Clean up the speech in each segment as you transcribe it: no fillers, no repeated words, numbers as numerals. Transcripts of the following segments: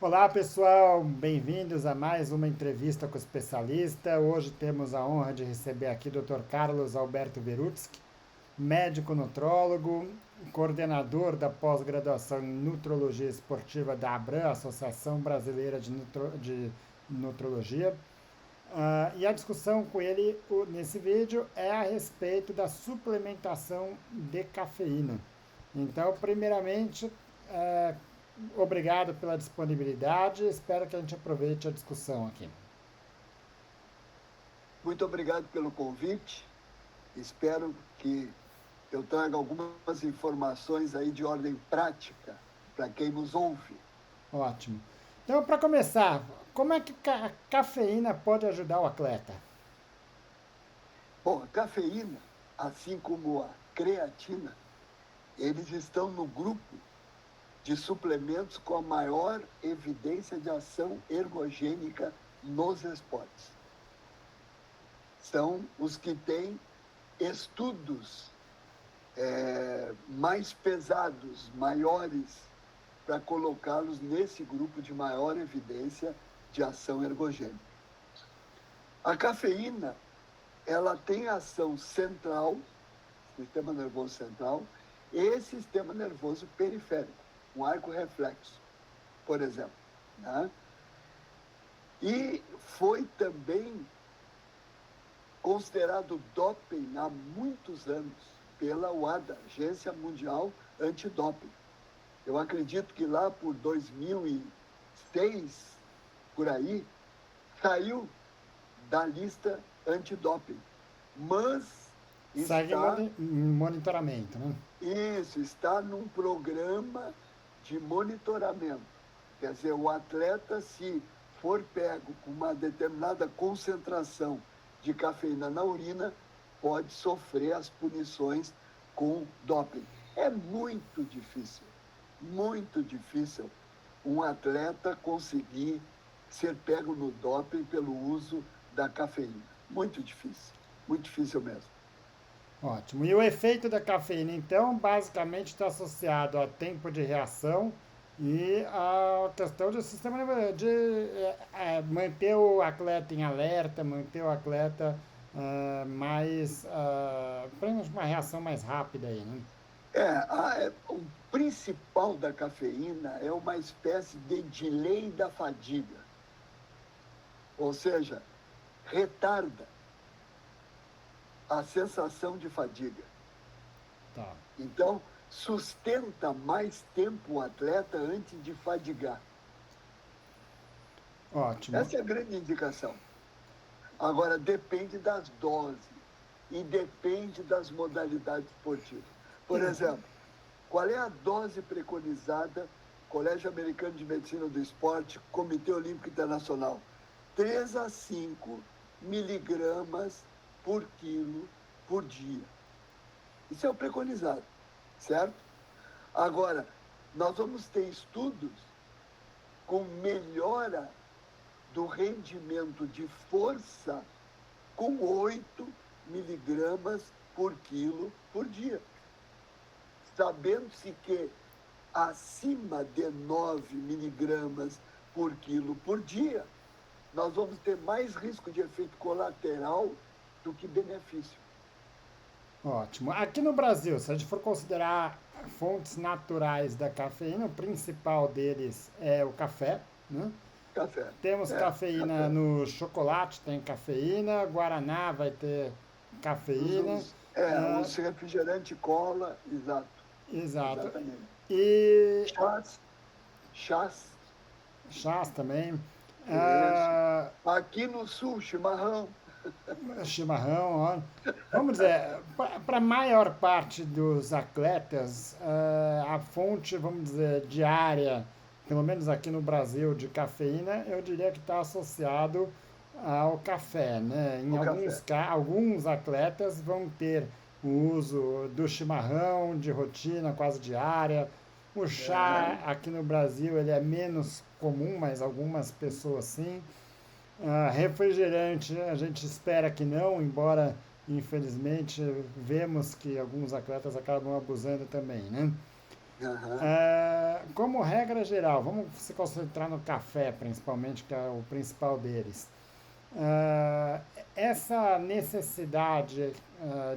Olá pessoal, bem-vindos a mais uma entrevista com o especialista. Hoje temos a honra de receber aqui o Dr. Carlos Alberto Verutsky, médico nutrólogo, coordenador da pós-graduação em nutrologia esportiva da ABRAM, Associação Brasileira de Nutrologia. E a discussão com ele nesse vídeo é a respeito da suplementação de cafeína. Então, primeiramente, uh, obrigado pela disponibilidade. Espero que a gente aproveite a discussão aqui. Muito obrigado pelo convite. Espero que eu traga algumas informações aí de ordem prática para quem nos ouve. Ótimo. Então, para começar, como é que a cafeína pode ajudar o atleta? Bom, a cafeína, assim como a creatina, eles estão no grupo de suplementos com a maior evidência de ação ergogênica nos esportes. São os que têm estudos mais pesados, maiores, para colocá-los nesse grupo de maior evidência de ação ergogênica. A cafeína, ela tem ação central, sistema nervoso central, e sistema nervoso periférico, um arco reflexo, por exemplo. Né? E foi também considerado doping há muitos anos pela UADA, Agência Mundial Antidoping. Eu acredito que lá por 2006, por aí, saiu da lista antidoping. Mas segue monitoramento, né? Isso, está num programa de monitoramento. Quer dizer, o atleta, se for pego com uma determinada concentração de cafeína na urina, pode sofrer as punições com doping. É muito difícil um atleta conseguir ser pego no doping pelo uso da cafeína. Muito difícil mesmo. Ótimo. E o efeito da cafeína, então, basicamente está associado a tempo de reação e a questão do sistema de manter o atleta em alerta, manter o atleta mais uma reação mais rápida aí, né? O principal da cafeína é uma espécie de delay da fadiga. Ou seja, retarda a sensação de fadiga. Tá. Então, sustenta mais tempo o atleta antes de fadigar. Ótimo. Essa é a grande indicação. Agora, depende das doses e depende das modalidades esportivas. Por exemplo, qual é a dose preconizada, Colégio Americano de Medicina do Esporte, Comitê Olímpico Internacional? 3 a 5 miligramas por quilo por dia. Isso é o preconizado, certo? Agora, nós vamos ter estudos com melhora do rendimento de força com 8 miligramas por quilo por dia. Sabendo-se que acima de 9 miligramas por quilo por dia, nós vamos ter mais risco de efeito colateral do que benefício. Ótimo. Aqui no Brasil, se a gente for considerar fontes naturais da cafeína, o principal deles é o café, né? Café. Temos cafeína no chocolate, tem cafeína, Guaraná vai ter cafeína. Os refrigerantes cola, exato. Exato. Exatamente. E chás também. Aqui no sul, chimarrão. Chimarrão, ó. Vamos dizer, para a maior parte dos atletas, a fonte, vamos dizer, diária, pelo menos aqui no Brasil, de cafeína, eu diria que está associado ao café, né? Alguns atletas vão ter o uso do chimarrão de rotina quase diária. O chá aqui no Brasil ele é menos comum, mas algumas pessoas sim. Refrigerante, a gente espera que não, embora infelizmente vemos que alguns atletas acabam abusando também, né? Aham. Como regra geral, vamos se concentrar no café, principalmente, que é o principal deles. Ah, essa necessidade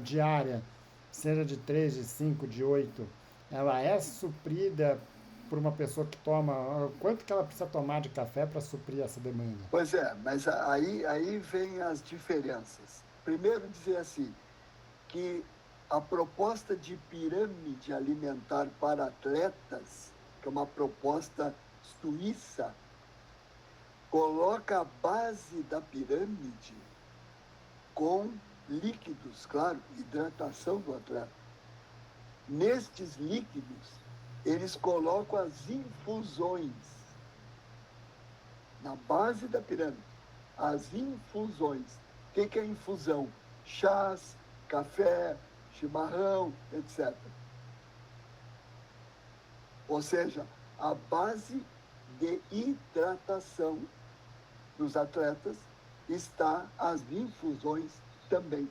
diária, seja de 3, de 5, de 8, ela é suprida por uma pessoa que toma. Quanto que ela precisa tomar de café para suprir essa demanda? Pois é, mas aí vem as diferenças. Primeiro, dizer assim, que a proposta de pirâmide alimentar para atletas, que é uma proposta suíça, coloca a base da pirâmide com líquidos, claro, hidratação do atleta. Nestes líquidos, eles colocam as infusões na base da pirâmide. As infusões. O que é infusão? Chás, café, chimarrão, etc. Ou seja, a base de hidratação dos atletas está as infusões também.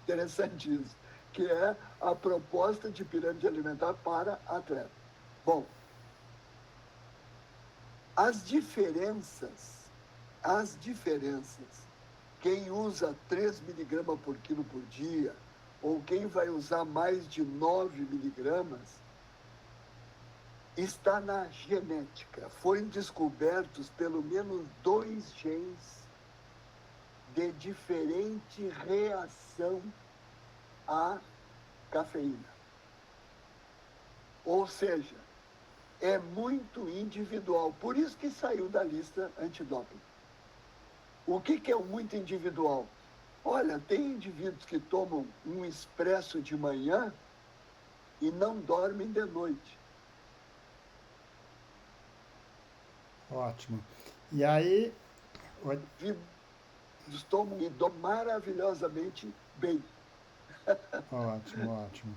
Interessante isso, que é a proposta de pirâmide alimentar para atleta. Bom, as diferenças, quem usa 3 miligramas por quilo por dia, ou quem vai usar mais de 9 miligramas, está na genética. Foram descobertos pelo menos 2 genes de diferente reação à cafeína. Ou seja, é muito individual. Por isso que saiu da lista antidoping. O que é o muito individual? Olha, tem indivíduos que tomam um expresso de manhã e não dormem de noite. Ótimo. E aí, oi, Indivíduos tomam e dormem maravilhosamente bem. ótimo, ótimo.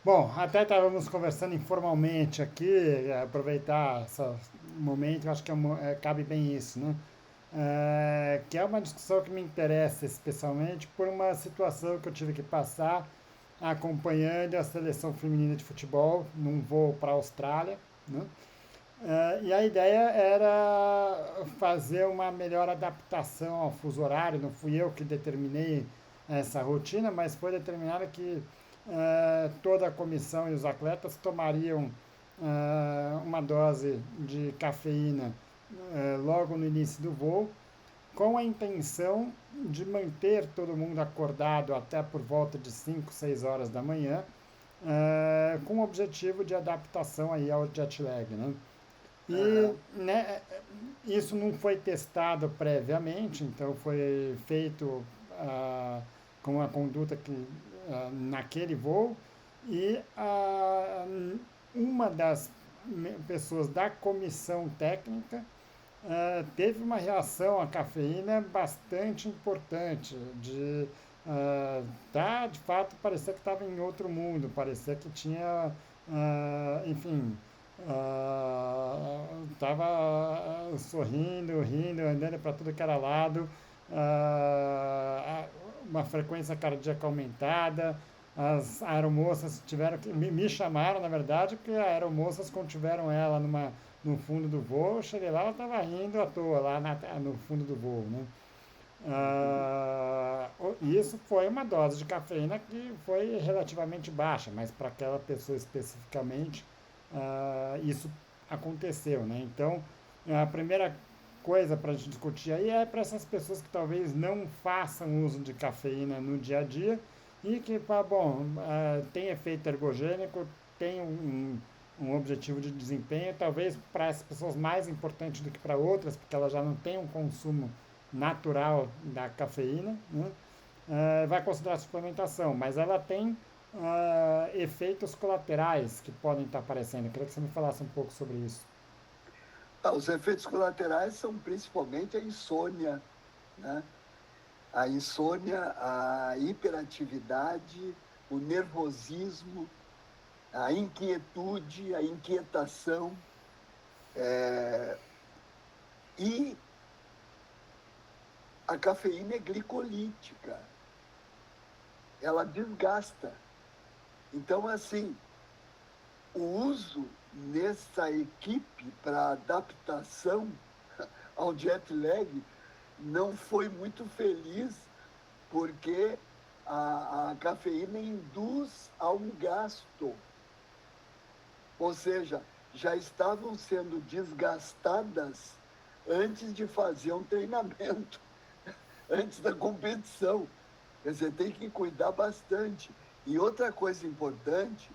Bom, até estávamos conversando informalmente aqui, aproveitar esse momento, eu acho que cabe bem isso, né? Que é uma discussão que me interessa especialmente por uma situação que eu tive que passar acompanhando a seleção feminina de futebol num voo para a Austrália, né? E a ideia era fazer uma melhor adaptação ao fuso horário. Não fui eu que determinei essa rotina, mas foi determinado que toda a comissão e os atletas tomariam uma dose de cafeína logo no início do voo, com a intenção de manter todo mundo acordado até por volta de 5, 6 horas da manhã, com o objetivo de adaptação aí ao jet lag, né? E Aham. né, isso não foi testado previamente, então foi feito com a conduta que naquele voo e uma das pessoas da comissão técnica teve uma reação à cafeína bastante importante, de fato parecia que estava em outro mundo, parecia que tinha, enfim, estava sorrindo, rindo, andando para tudo que era lado, uma frequência cardíaca aumentada. As aeromoças tiveram que. Me chamaram, na verdade, porque as aeromoças, quando tiveram ela no fundo do voo, eu cheguei lá, ela estava rindo à toa, lá no fundo do voo, né? Uhum. Isso foi uma dose de cafeína que foi relativamente baixa, mas para aquela pessoa especificamente, isso aconteceu, né? Então, a primeira coisa para a gente discutir aí é para essas pessoas que talvez não façam uso de cafeína no dia a dia e que, bom, tem efeito ergogênico, tem um objetivo de desempenho, talvez para essas pessoas mais importante do que para outras, porque elas já não têm um consumo natural da cafeína, né? Vai considerar a suplementação, mas ela tem efeitos colaterais que podem estar aparecendo. Eu queria que você me falasse um pouco sobre isso. Os efeitos colaterais são principalmente a insônia, né? A insônia, a hiperatividade, o nervosismo, a inquietude, a inquietação. E a cafeína é glicolítica, ela desgasta. Então, assim, o uso nessa equipe para adaptação ao jet lag não foi muito feliz, porque a cafeína induz a um gasto. Ou seja, já estavam sendo desgastadas antes de fazer um treinamento, antes da competição. Quer dizer, tem que cuidar bastante. E outra coisa importante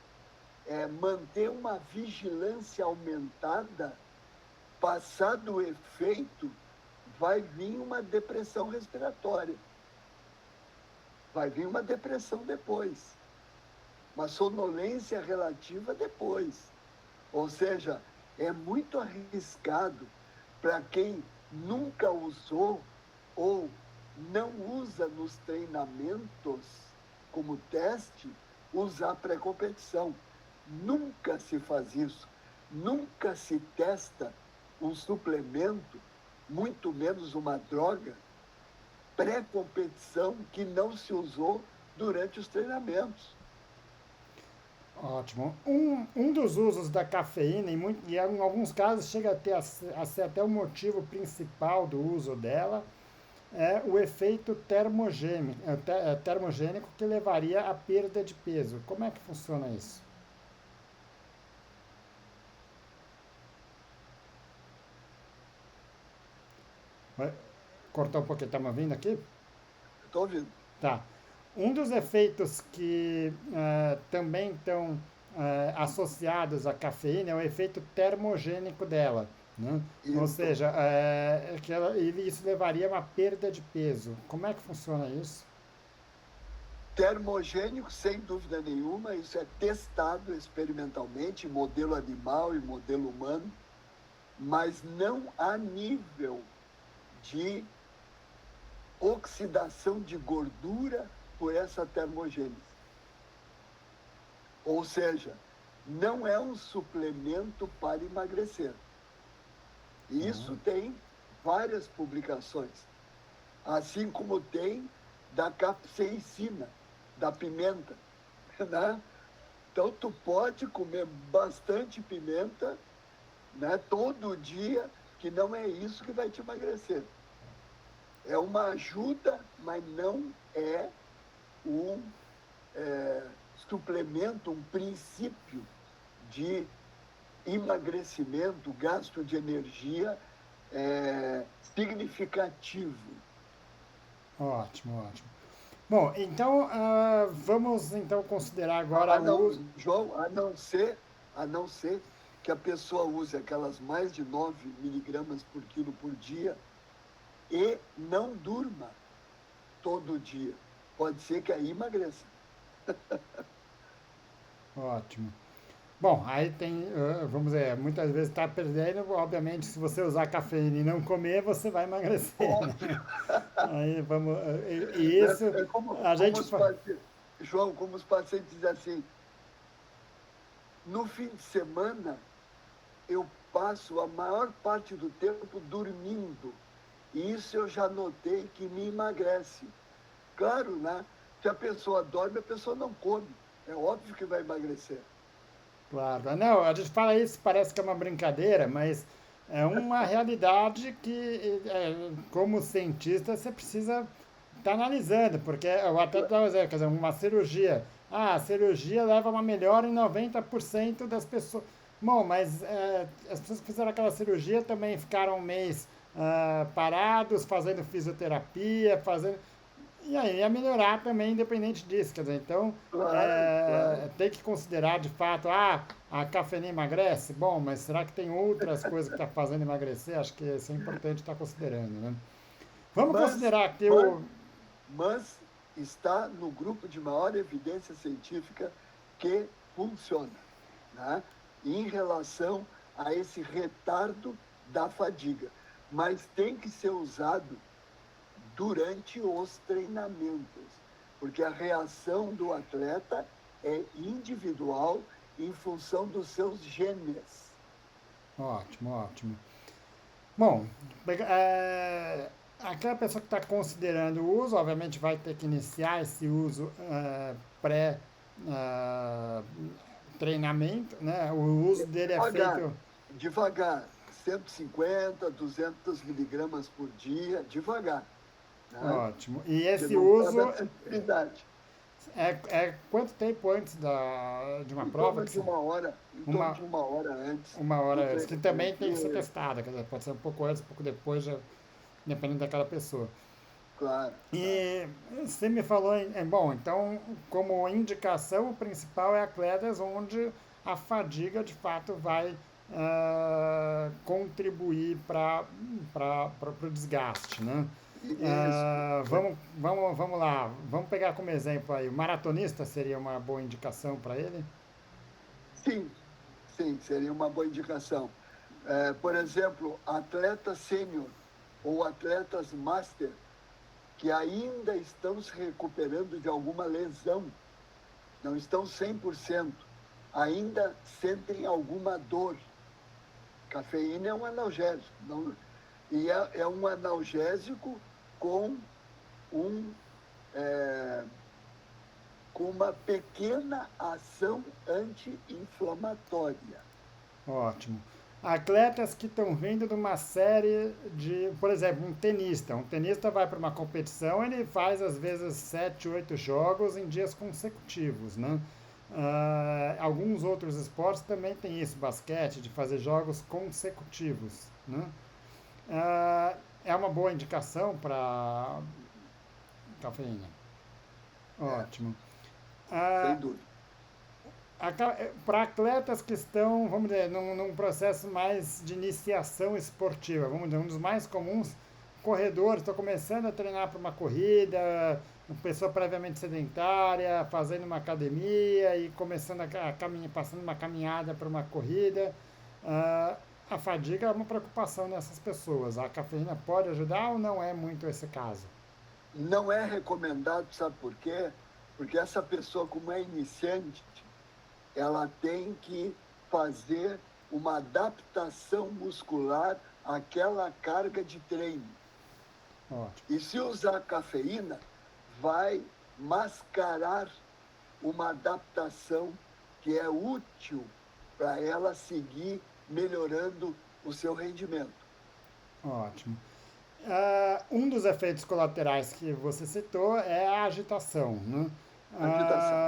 é manter uma vigilância aumentada. Passado o efeito, vai vir uma depressão respiratória. Vai vir uma depressão depois. Uma sonolência relativa depois. Ou seja, é muito arriscado para quem nunca usou ou não usa nos treinamentos como teste, usar pré-competição. Nunca se faz isso. Nunca se testa um suplemento, muito menos uma droga, pré-competição que não se usou durante os treinamentos. Ótimo. Um dos usos da cafeína, e em alguns casos chega a ser até o motivo principal do uso dela, é o efeito termogênico que levaria à perda de peso. Como é que funciona isso? Cortou um pouquinho, tá me ouvindo aqui? Estou ouvindo. Tá. Um dos efeitos que também estão associados à cafeína é o efeito termogênico dela, né? Ou Isso. seja, e isso levaria a uma perda de peso. Como é que funciona isso? Termogênico, sem dúvida nenhuma, isso é testado experimentalmente em modelo animal e modelo humano, mas não a nível de oxidação de gordura por essa termogênese. Ou seja, não é um suplemento para emagrecer. E isso tem várias publicações, assim como tem da capsaicina, da pimenta, né? Então, tu pode comer bastante pimenta, né, todo dia, que não é isso que vai te emagrecer. É uma ajuda, mas não é um suplemento, um princípio de emagrecimento, gasto de energia significativo. Ótimo, ótimo. Bom, então vamos então considerar agora o uso. João, a não ser que a pessoa use aquelas mais de 9 miligramas por quilo por dia e não durma todo dia. Pode ser que aí emagreça. Ótimo. Bom, aí tem, vamos dizer, muitas vezes está perdendo, obviamente, se você usar cafeína e não comer, você vai emagrecer, né? Óbvio, Aí vamos, e né? isso É como, a como gente os pacientes, João, como os pacientes dizem assim, no fim de semana eu passo a maior parte do tempo dormindo. E isso eu já notei que me emagrece. Claro, né? Se a pessoa dorme, a pessoa não come. É óbvio que vai emagrecer. Claro, não, a gente fala isso, parece que é uma brincadeira, mas é uma realidade que, como cientista, você precisa estar analisando, porque eu até dar um exemplo, quer dizer, uma cirurgia. Ah, a cirurgia leva a uma melhora em 90% das pessoas. Bom, mas as pessoas que fizeram aquela cirurgia também ficaram um mês parados, fazendo fisioterapia, fazendo. E aí ia melhorar também, independente disso. Quer dizer, então, Claro, claro. tem que considerar de fato, a cafeína emagrece? Bom, mas será que tem outras coisas que está fazendo emagrecer? Acho que isso é importante estar considerando, né? Vamos Mas, considerar que mas, o. mas está no grupo de maior evidência científica que funciona, né? Em relação a esse retardo da fadiga. Mas tem que ser usado durante os treinamentos, porque a reação do atleta é individual em função dos seus genes. Ótimo, ótimo. Bom, aquela pessoa que está considerando o uso, obviamente vai ter que iniciar esse uso pré, ah, treinamento, né? O uso dele é Devagar, feito devagar, 150, 200 miligramas por dia, devagar, né? ótimo. E Você esse não pode dar uso sensibilidade. é quanto tempo antes de uma Em prova torno que de você, uma hora, em torno uma, de uma hora antes uma do hora antes, que também treinamento. tem que ser testada, quer dizer, pode ser um pouco antes, um pouco depois, já, dependendo daquela pessoa. Claro, claro. E você me falou, bom, então, como indicação, o principal é atletas onde a fadiga de fato vai contribuir para o desgaste, né? Isso. Vamos lá, vamos pegar como exemplo aí, o maratonista seria uma boa indicação para ele? Sim, sim, seria uma boa indicação. Por exemplo, atleta sênior ou atletas master que ainda estão se recuperando de alguma lesão, não estão 100%, ainda sentem alguma dor. Cafeína é um analgésico, não, e é um analgésico com um, é, com uma pequena ação anti-inflamatória. Ótimo. Atletas que estão vindo de uma série de, por exemplo, um tenista. Um tenista vai para uma competição, ele faz às vezes 7, 8 jogos em dias consecutivos, né? Alguns outros esportes também têm isso, basquete, de fazer jogos consecutivos, né? É uma boa indicação para cafeína. É, Ótimo. sem Ah, dúvida. para atletas que estão, vamos dizer, num processo mais de iniciação esportiva, vamos dizer, um dos mais comuns, corredores, estou começando a treinar para uma corrida, uma pessoa previamente sedentária, fazendo uma academia e começando a caminhar, passando uma caminhada para uma corrida. Ah, a fadiga é uma preocupação nessas pessoas. A cafeína pode ajudar ou não é muito esse caso? Não é recomendado, sabe por quê? Porque essa pessoa, como é iniciante, ela tem que fazer uma adaptação muscular àquela carga de treino. Ótimo. E se usar cafeína, vai mascarar uma adaptação que é útil para ela seguir melhorando o seu rendimento. Ótimo. Um dos efeitos colaterais que você citou é a agitação, né? Agitação.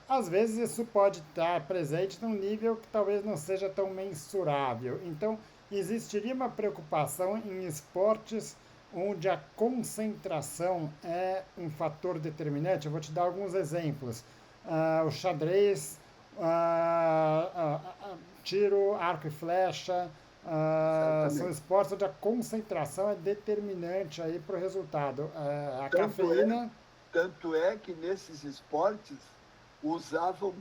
Às vezes isso pode estar presente num nível que talvez não seja tão mensurável. Então, existiria uma preocupação em esportes onde a concentração é um fator determinante. Eu vou te dar alguns exemplos. O xadrez, ah, ah, ah, tiro, arco e flecha, são Exatamente. esportes onde a concentração é determinante aí para o resultado. A Tanto é, cafeína, tanto é que nesses esportes usavam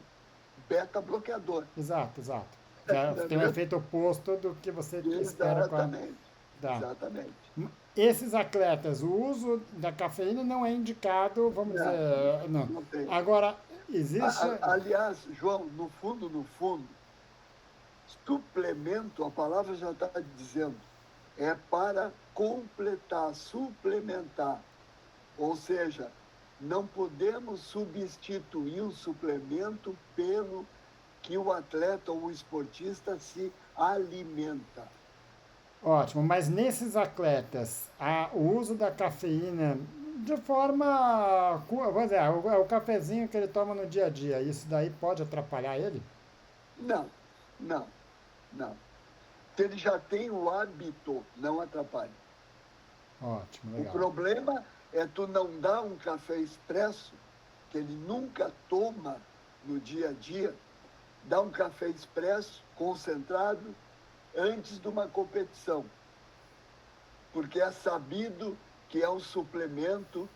beta-bloqueador. exato, exato. Que Não é tem um mesmo? efeito oposto do que você espera com a. Exatamente. Tá. Exatamente. Esses atletas, o uso da cafeína não é indicado, vamos Não, dizer, não. não tem. Agora, existe. Aliás, João, no fundo, suplemento, a palavra já está dizendo, é para completar, suplementar. Ou seja, não podemos substituir o suplemento pelo que o atleta ou o esportista se alimenta. Ótimo, mas nesses atletas, o uso da cafeína de forma, vamos dizer, o cafezinho que ele toma no dia a dia, isso daí pode atrapalhar ele? Não, não, não. Se ele já tem o hábito, não atrapalha. Ótimo, O legal. problema é tu não dar um café expresso, que ele nunca toma no dia a dia, dar um café expresso concentrado antes de uma competição, porque é sabido que é um suplemento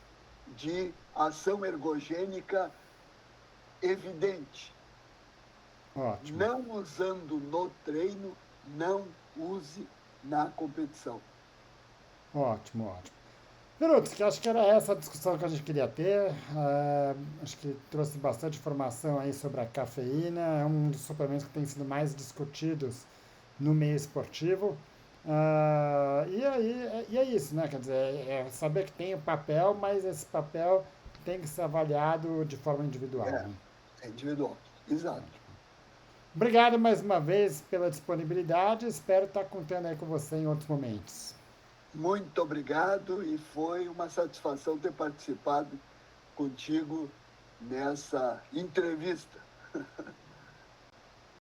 de ação ergogênica evidente. Ótimo, Não usando no treino, não use na competição. ótimo, ótimo. Viruts, que acho que era essa a discussão que a gente queria ter. Acho que trouxe bastante informação aí sobre a cafeína. É um dos suplementos que tem sido mais discutidos no meio esportivo. E é isso, né? Quer dizer, é saber que tem o papel, mas esse papel tem que ser avaliado de forma individual, É, né? é individual. Exato. Obrigado mais uma vez pela disponibilidade. Espero estar contando aí com você em outros momentos. Muito obrigado e foi uma satisfação ter participado contigo nessa entrevista.